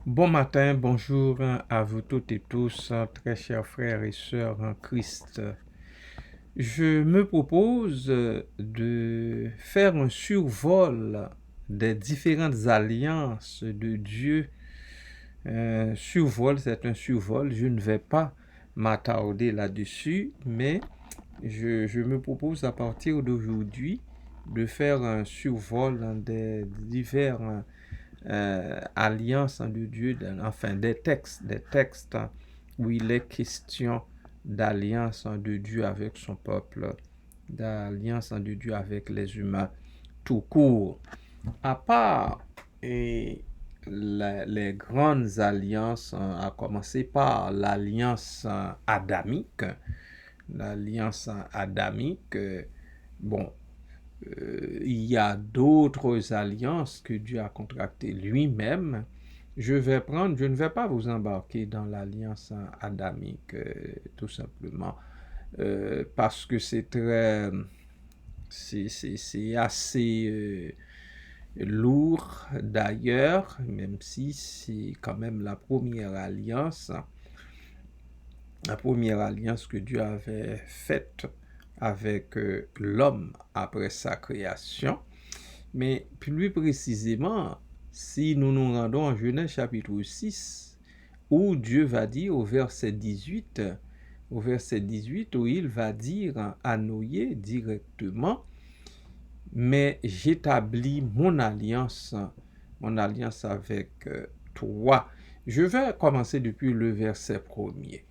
Bon matin, bonjour à vous toutes et tous, très chers frères et sœurs en Christ. Je me propose de faire un survol des différentes alliances de Dieu. Survol, c'est un survol. Je ne vais pas m'attarder là-dessus, mais je me propose à partir d'aujourd'hui de faire un survol des divers alliance de Dieu, enfin des textes où il est question d'alliance de Dieu avec son peuple, d'alliance de Dieu avec les humains tout court. À part les grandes alliances, à commencer par l'alliance adamique, bon, il y a d'autres alliances que Dieu a contractées lui-même. Je ne vais pas vous embarquer dans l'alliance adamique, tout simplement, parce que c'est assez lourd d'ailleurs, même si c'est quand même la première alliance que Dieu avait faite avec l'homme après sa création. Mais plus précisément, si nous nous rendons en Genèse chapitre 6, où Dieu va dire au verset 18, où il va dire à Noé directement, mais j'établis mon alliance avec toi. Je vais commencer depuis le verset premier.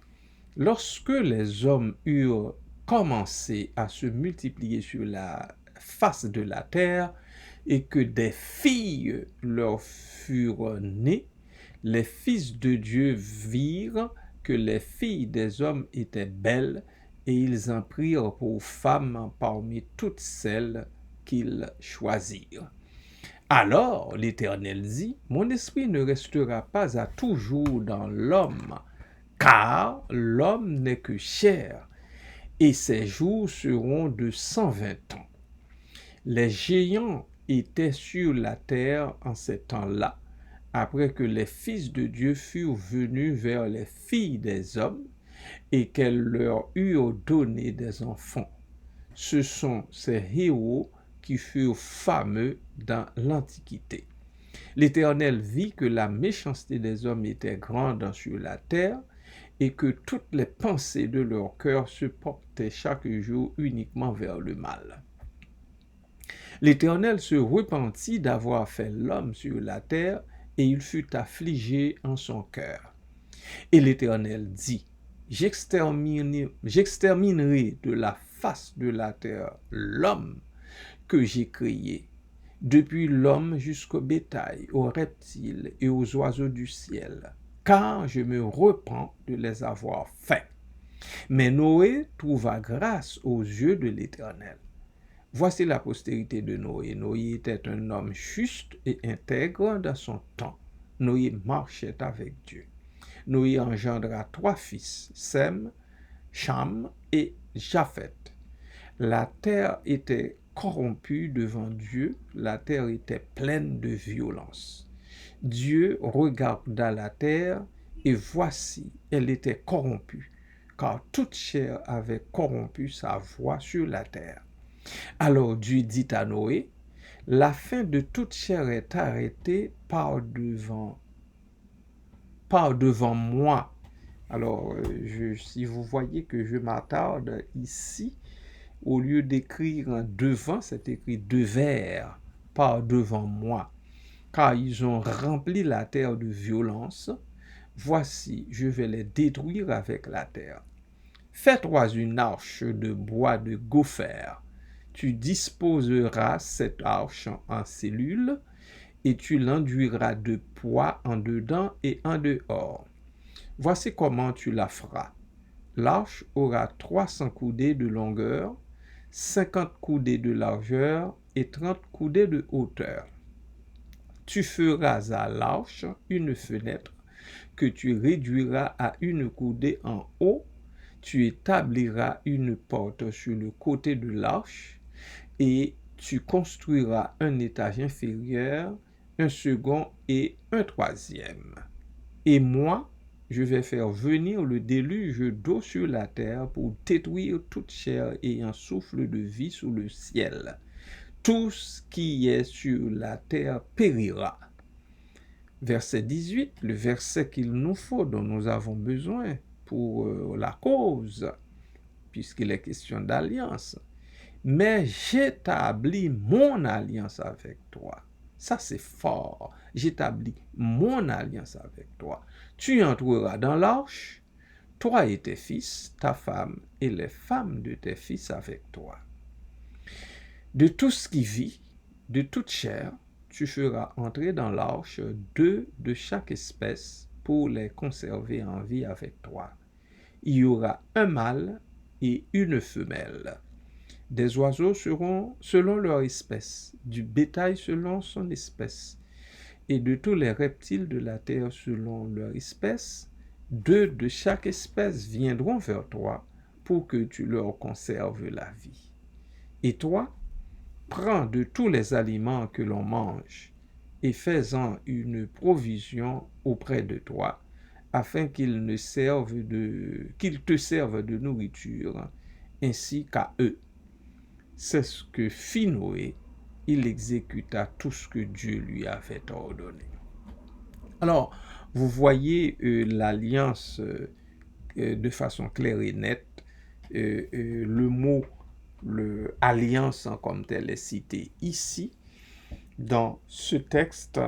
Lorsque les hommes eurent commencé à se multiplier sur la face de la terre et que des filles leur furent nées, les fils de Dieu virent que les filles des hommes étaient belles et ils en prirent pour femmes parmi toutes celles qu'ils choisirent. Alors l'Éternel dit, mon esprit ne restera pas à toujours dans l'homme, car l'homme n'est que chair, et ses jours seront de 120 ans. Les géants étaient sur la terre en ces temps-là, après que les fils de Dieu furent venus vers les filles des hommes, et qu'elles leur eurent donné des enfants. Ce sont ces héros qui furent fameux dans l'Antiquité. L'Éternel vit que la méchanceté des hommes était grande sur la terre, et que toutes les pensées de leur cœur se portaient chaque jour uniquement vers le mal. L'Éternel se repentit d'avoir fait l'homme sur la terre, et il fut affligé en son cœur. Et l'Éternel dit, j'exterminerai de la face de la terre l'homme que j'ai créé, depuis l'homme jusqu'au bétail, aux reptiles et aux oiseaux du ciel, car je me repens de les avoir faits. Mais Noé trouva grâce aux yeux de l'Éternel. Voici la postérité de Noé. Noé était un homme juste et intègre dans son temps. Noé marchait avec Dieu. Noé engendra 3 fils, Sem, Cham et Japhet. La terre était corrompue devant Dieu, la terre était pleine de violence. Dieu regarda la terre, et voici, elle était corrompue, car toute chair avait corrompu sa voie sur la terre. Alors Dieu dit à Noé, la fin de toute chair est arrêtée par devant moi. Alors, si vous voyez que je m'attarde ici, au lieu d'écrire devant, c'est écrit devers, par devant moi. Car ils ont rempli la terre de violence. Voici, je vais les détruire avec la terre. Fais-toi une arche de bois de gopher. Tu disposeras cette arche en cellules, et tu l'enduiras de poids en dedans et en dehors. Voici comment tu la feras. L'arche aura 300 coudées de longueur, 50 coudées de largeur et 30 coudées de hauteur. Tu feras à l'arche une fenêtre que tu réduiras à une coudée en haut. Tu établiras une porte sur le côté de l'arche et tu construiras un étage inférieur, un second et un troisième. Et moi, je vais faire venir le déluge d'eau sur la terre pour détruire toute chair ayant souffle de vie sous le ciel. Tout ce qui est sur la terre périra. Verset 18, le verset qu'il nous faut, dont nous avons besoin pour la cause, puisqu'il est question d'alliance. Mais j'établis mon alliance avec toi. Ça, c'est fort. J'établis mon alliance avec toi. Tu entreras dans l'arche, toi et tes fils, ta femme et les femmes de tes fils avec toi. De tout ce qui vit, de toute chair, tu feras entrer dans l'arche 2 de chaque espèce pour les conserver en vie avec toi. Il y aura un mâle et une femelle. Des oiseaux seront selon leur espèce, du bétail selon son espèce, et de tous les reptiles de la terre selon leur espèce. 2 de chaque espèce viendront vers toi pour que tu leur conserves la vie. Et toi, prends de tous les aliments que l'on mange et fais-en une provision auprès de toi, afin qu'ils te servent de nourriture, ainsi qu'à eux. C'est ce que fit Noé. Il exécuta tout ce que Dieu lui avait ordonné. Alors, vous voyez l'alliance de façon claire et nette. Le mot alliance comme tel est cité ici dans ce texte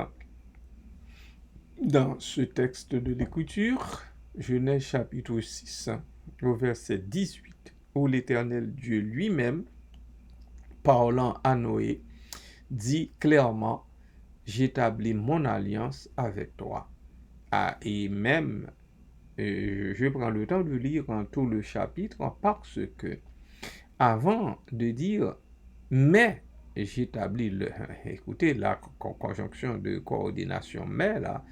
de l'Écriture, Genèse chapitre 6, au verset 18, où l'Éternel Dieu lui-même, parlant à Noé, dit clairement, j'établis mon alliance avec toi. Et même, je prends le temps de lire tout le chapitre parce que, avant de dire, mais j'établis écoutez, la conjonction de coordination mais là,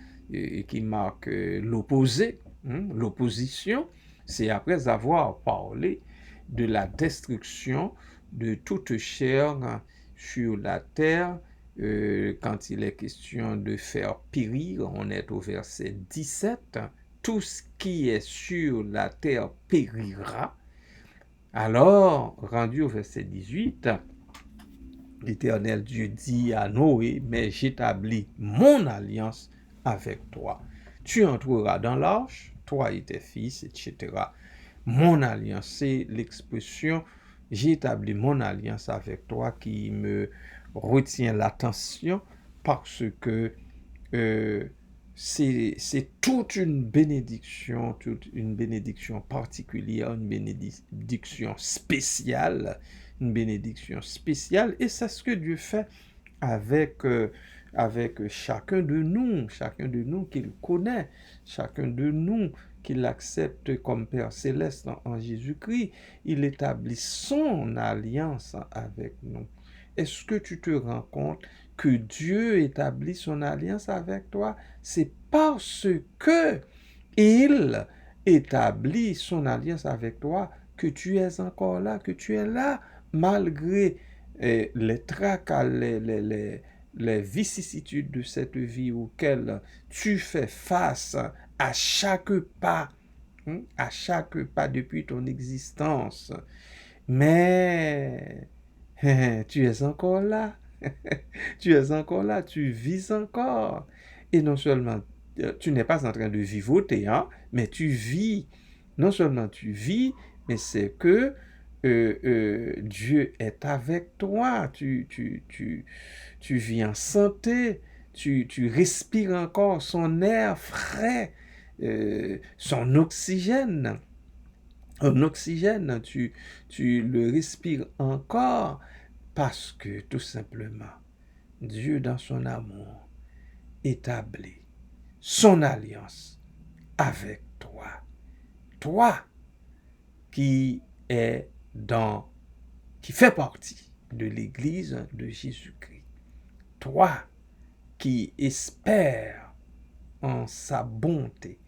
qui marque l'opposé, l'opposition, c'est après avoir parlé de la destruction de toute chair sur la terre, quand il est question de faire périr, on est au verset 17, tout ce qui est sur la terre périra. Alors, rendu au verset 18, l'Éternel Dieu dit à Noé, mais j'établis mon alliance avec toi. Tu entreras dans l'arche, toi et tes fils, etc. Mon alliance, c'est l'expression j'établis mon alliance avec toi qui me retient l'attention parce que c'est toute une bénédiction particulière, une bénédiction spéciale, et c'est ce que Dieu fait avec chacun de nous qu'il connaît, chacun de nous qu'il accepte comme Père Céleste en Jésus-Christ. Il établit son alliance avec nous. Est-ce que tu te rends compte que Dieu établit son alliance avec toi? C'est parce que il établit son alliance avec toi que tu es encore là, que tu es là, malgré les tracas, les vicissitudes de cette vie auxquelles tu fais face à chaque pas depuis ton existence. Mais tu es encore là. Tu es encore là, tu vis encore. Et non seulement, tu n'es pas en train de vivoter, mais tu vis. Non seulement tu vis, mais c'est que Dieu est avec toi. Tu vis en santé. Tu respires encore son air frais, son oxygène. Un oxygène, tu le respires encore parce que tout simplement, Dieu dans son amour établit son alliance avec toi. Toi qui fait partie de l'Église de Jésus-Christ. Toi qui espères en sa bonté,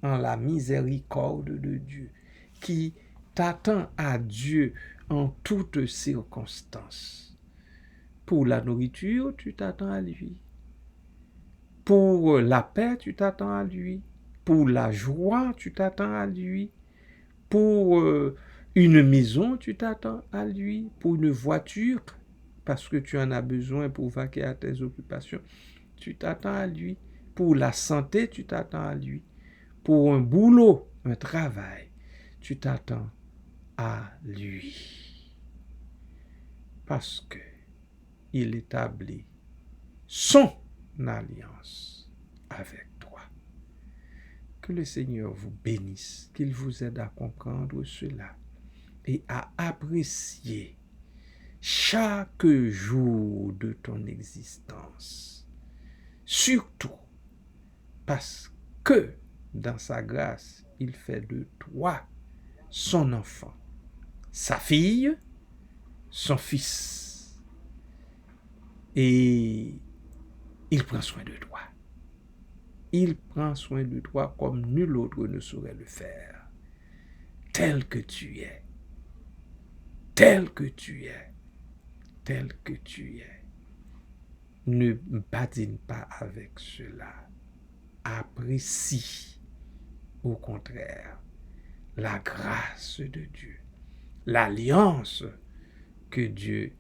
en la miséricorde de Dieu, qui t'attend à Dieu en toutes circonstances. Pour la nourriture, tu t'attends à lui. Pour la paix, tu t'attends à lui. Pour la joie, tu t'attends à lui. Pour une maison, tu t'attends à lui. Pour une voiture, parce que tu en as besoin pour vaquer à tes occupations, tu t'attends à lui. Pour la santé, tu t'attends à lui. Pour un boulot, un travail, tu t'attends à lui. Parce que il établit son alliance avec toi. Que le Seigneur vous bénisse, qu'il vous aide à comprendre cela et à apprécier chaque jour de ton existence. Surtout parce que dans sa grâce, il fait de toi son enfant, sa fille, son fils. Et il prend soin de toi. Il prend soin de toi comme nul autre ne saurait le faire. Tel que tu es. Tel que tu es. Tel que tu es. Ne badine pas avec cela. Apprécie, au contraire, la grâce de Dieu, l'alliance que Dieu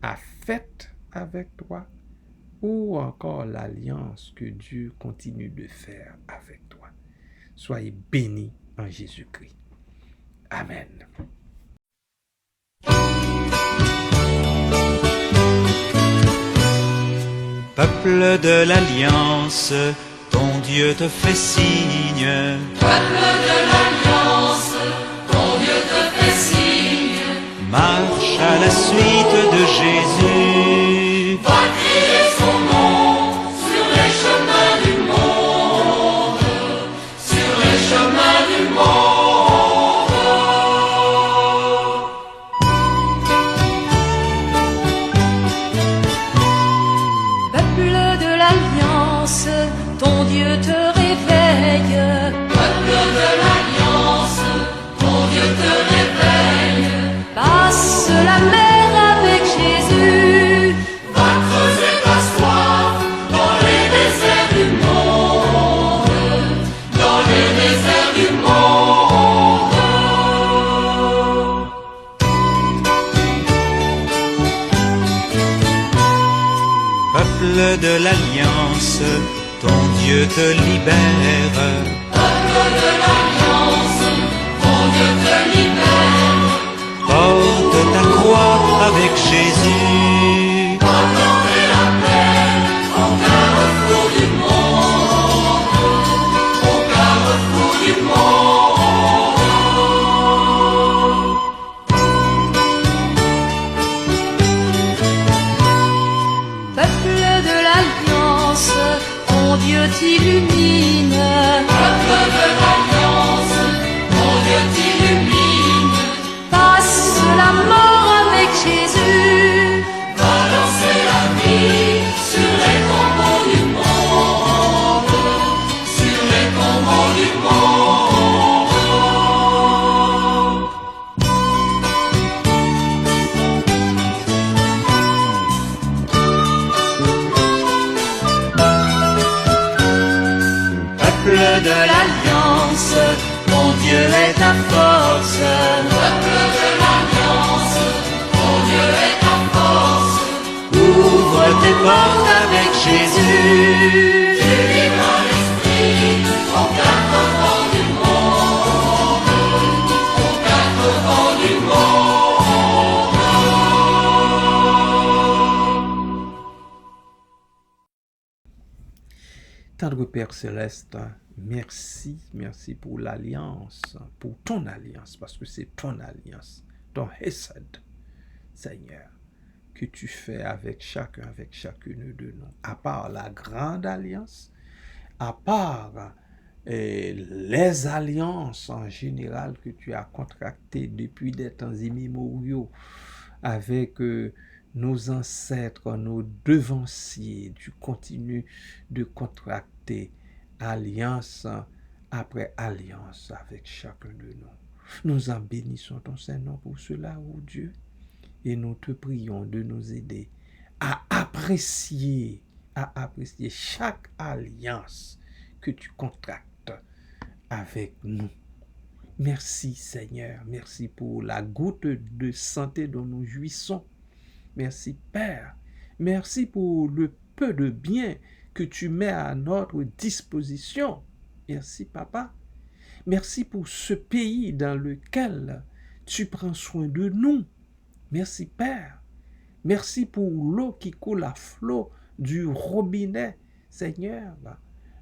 a faite avec toi, ou encore l'alliance que Dieu continue de faire avec toi. Soyez bénis en Jésus-Christ. Amen. Peuple de l'Alliance, ton Dieu te fait signe. Peuple de l'Alliance, ton Dieu te fait signe. Marche à la suite de Jésus. Va crier son nom sur les chemins du monde. Sur les chemins du monde. Peuple de l'Alliance, ton Dieu te réveille. Peuple de l'Alliance, ton Dieu te réveille. Passe la mer avec Jésus. Va creuser ta soif dans les déserts du monde. Dans les déserts du monde. Peuple de l'Alliance, ton Dieu te libère. Peuple de l'Alliance, ton Dieu te libère. Porte ta croix avec Jésus. Accordez la paix au carrefour du monde. Au carrefour du monde. Peuple de l'Alliance, ton Dieu t'illumine. Peuple de l'Alliance, ton Dieu t'illumine. Passe la mort avec Jésus. Va lancer la vie sur les tombeaux du monde. Sur les tombeaux du monde. Peuple de l'Alliance, ton Dieu est ta force. Peuple de l'Alliance, ton Dieu est ta force. Ouvre tes portes avec Jésus. Délivre l'esprit aux quatre vents du monde. Aux quatre vents du monde. Tendre Père Céleste, merci, merci pour l'alliance, pour ton alliance, parce que c'est ton alliance, ton Hesed, Seigneur, que tu fais avec chacun, avec chacune de nous. À part la grande alliance, à part les alliances en général que tu as contractées depuis des temps immémoriaux avec nos ancêtres, nos devanciers, tu continues de contracter alliance après alliance avec chacun de nous. Nous en bénissons ton Saint-Nom pour cela, ô Dieu, et nous te prions de nous aider à apprécier chaque alliance que tu contractes avec nous. Merci Seigneur, merci pour la goutte de santé dont nous jouissons. Merci Père, merci pour le peu de bien que tu mets à notre disposition. Merci Papa, merci pour ce pays dans lequel tu prends soin de nous. Merci Père, merci pour l'eau qui coule à flot du robinet, Seigneur,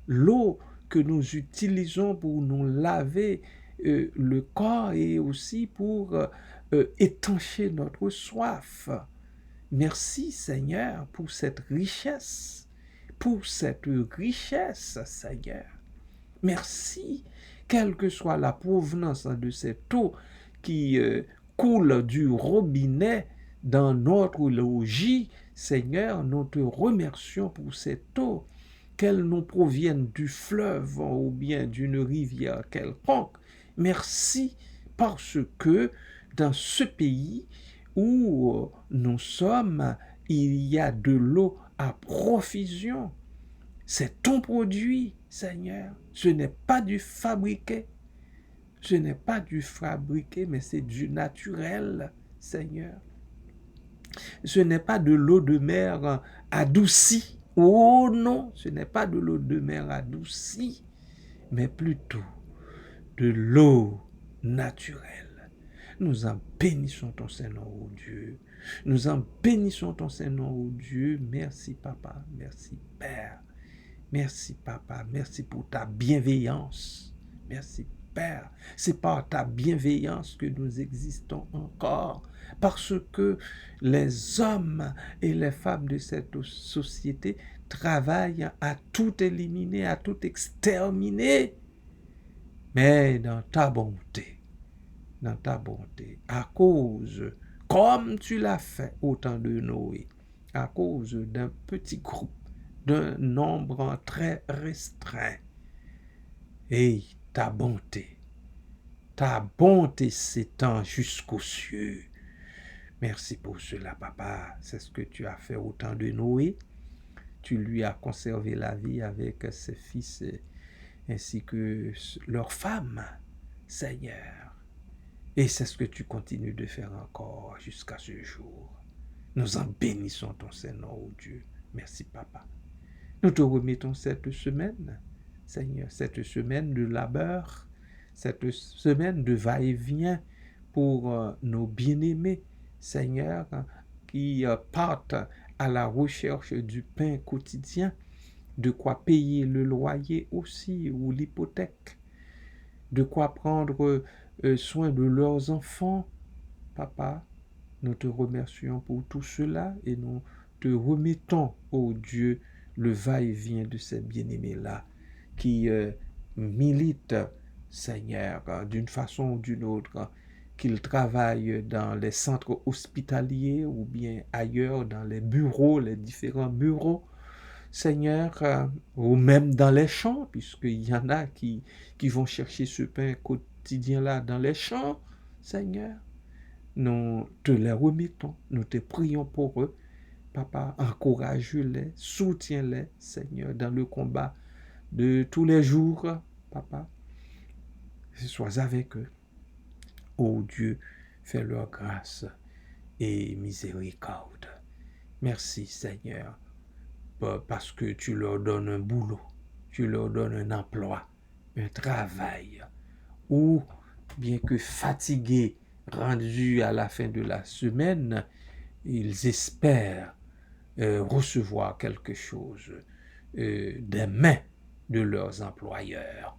l'eau que nous utilisons pour nous laver le corps et aussi pour étancher notre soif. Merci Seigneur pour cette richesse, Seigneur. Merci, quelle que soit la provenance de cette eau qui coule du robinet dans notre logis, Seigneur, nous te remercions pour cette eau, qu'elle nous provienne du fleuve ou bien d'une rivière quelconque. Merci parce que dans ce pays où nous sommes, il y a de l'eau à profusion. C'est ton produit, Seigneur. Ce n'est pas du fabriqué. Mais c'est du naturel, Seigneur. Ce n'est pas de l'eau de mer adoucie. Oh non, ce n'est pas de l'eau de mer adoucie, mais plutôt de l'eau naturelle. Nous en bénissons ton Saint-Nom, ô Dieu. Nous en bénissons ton Saint-Nom, ô Dieu. Merci, Papa. Merci, Père. Merci, Papa. Merci pour ta bienveillance. Merci, Père. C'est par ta bienveillance que nous existons encore. Parce que les hommes et les femmes de cette société travaillent à tout éliminer, à tout exterminer. Mais dans ta bonté, à cause, comme tu l'as fait au temps de Noé, à cause d'un petit groupe, d'un nombre très restreint, et ta bonté s'étend jusqu'aux cieux. Merci pour cela, Papa. C'est ce que tu as fait au temps de Noé. Tu lui as conservé la vie avec ses fils ainsi que leurs femmes, Seigneur. Et c'est ce que tu continues de faire encore jusqu'à ce jour. Nous en bénissons ton Saint-Nom, ô Dieu. Merci, Papa. Nous te remettons cette semaine, Seigneur, cette semaine de labeur, cette semaine de va-et-vient pour nos bien-aimés, Seigneur, qui partent à la recherche du pain quotidien, de quoi payer le loyer aussi ou l'hypothèque, de quoi prendre soin de leurs enfants. Papa, nous te remercions pour tout cela et nous te remettons, ô Dieu, le va-et-vient de ces bien-aimés-là qui militent, Seigneur, d'une façon ou d'une autre, qu'ils travaillent dans les centres hospitaliers ou bien ailleurs, dans les bureaux, les différents bureaux, Seigneur, ou même dans les champs, puisqu'il y en a qui vont chercher ce pain quotidien-là dans les champs, Seigneur. Nous te les remettons, nous te prions pour eux. Papa, encourage-les, soutiens-les, Seigneur, dans le combat de tous les jours, Papa. Sois avec eux. Ô Dieu, fais-leur grâce et miséricorde. Merci, Seigneur, parce que tu leur donnes un boulot, tu leur donnes un emploi, un travail, ou bien que fatigués, rendus à la fin de la semaine, ils espèrent recevoir quelque chose des mains de leurs employeurs.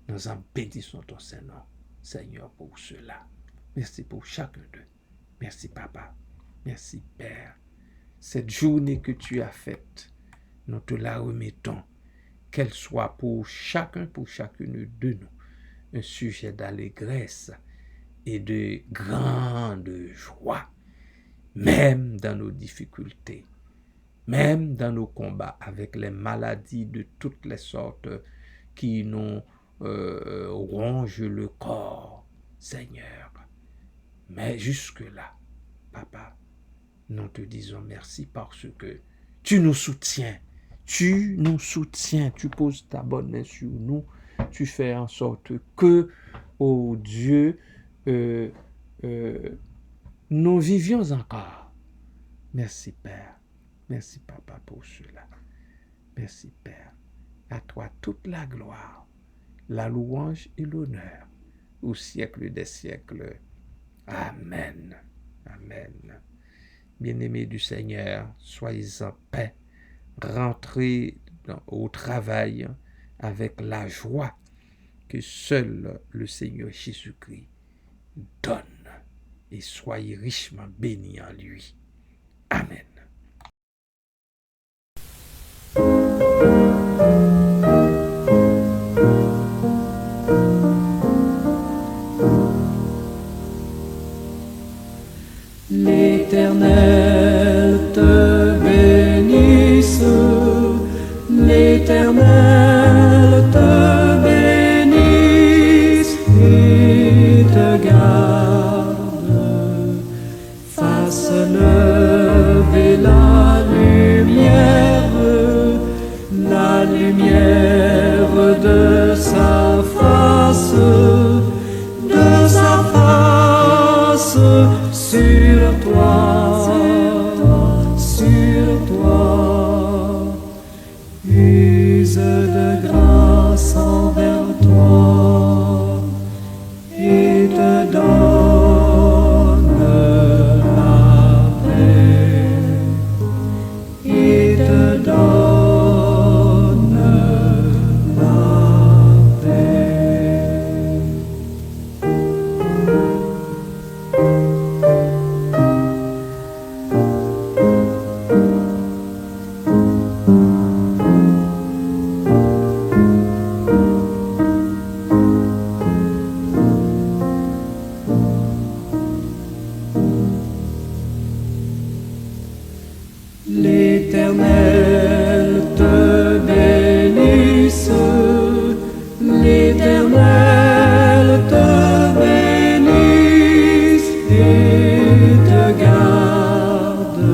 Nous en bénissons ton Saint-Nom, Seigneur, pour cela. Merci pour chacun d'eux. Merci, Papa. Merci, Père. Cette journée que tu as faite, nous te la remettons, qu'elle soit pour chacun, pour chacune de nous, un sujet d'allégresse et de grande joie, même dans nos difficultés, même dans nos combats avec les maladies de toutes les sortes qui nous rongent le corps, Seigneur. Mais jusque-là, Papa, nous te disons merci parce que tu nous soutiens, tu poses ta bonne main sur nous tu fais en sorte que, oh Dieu, nous vivions encore. Merci Père. Merci Papa pour cela. Merci Père. À toi toute la gloire, la louange et l'honneur au siècle des siècles. Amen. Amen. Bien-aimés du Seigneur, soyez en paix. Rentrez au travail avec la joie que seul le Seigneur Jésus-Christ donne. Et soyez richement bénis en lui. Amen. L'Éternel te bénisse, l'Éternel te bénisse et te garde, fasse lever la lumière de sa face sur toi, use de grâce envers toi et te donne la paix, et te donne la paix. L'Éternel te bénisse, l'Éternel te bénisse et te garde,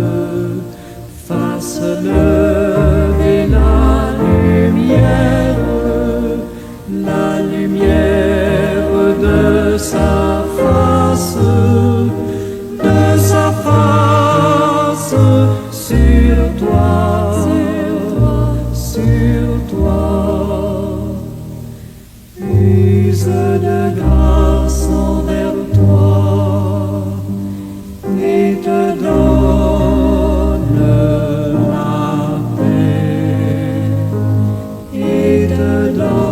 fasse lever la lumière de sa face sur toi, use de grâce envers toi et te donne la paix, et te donne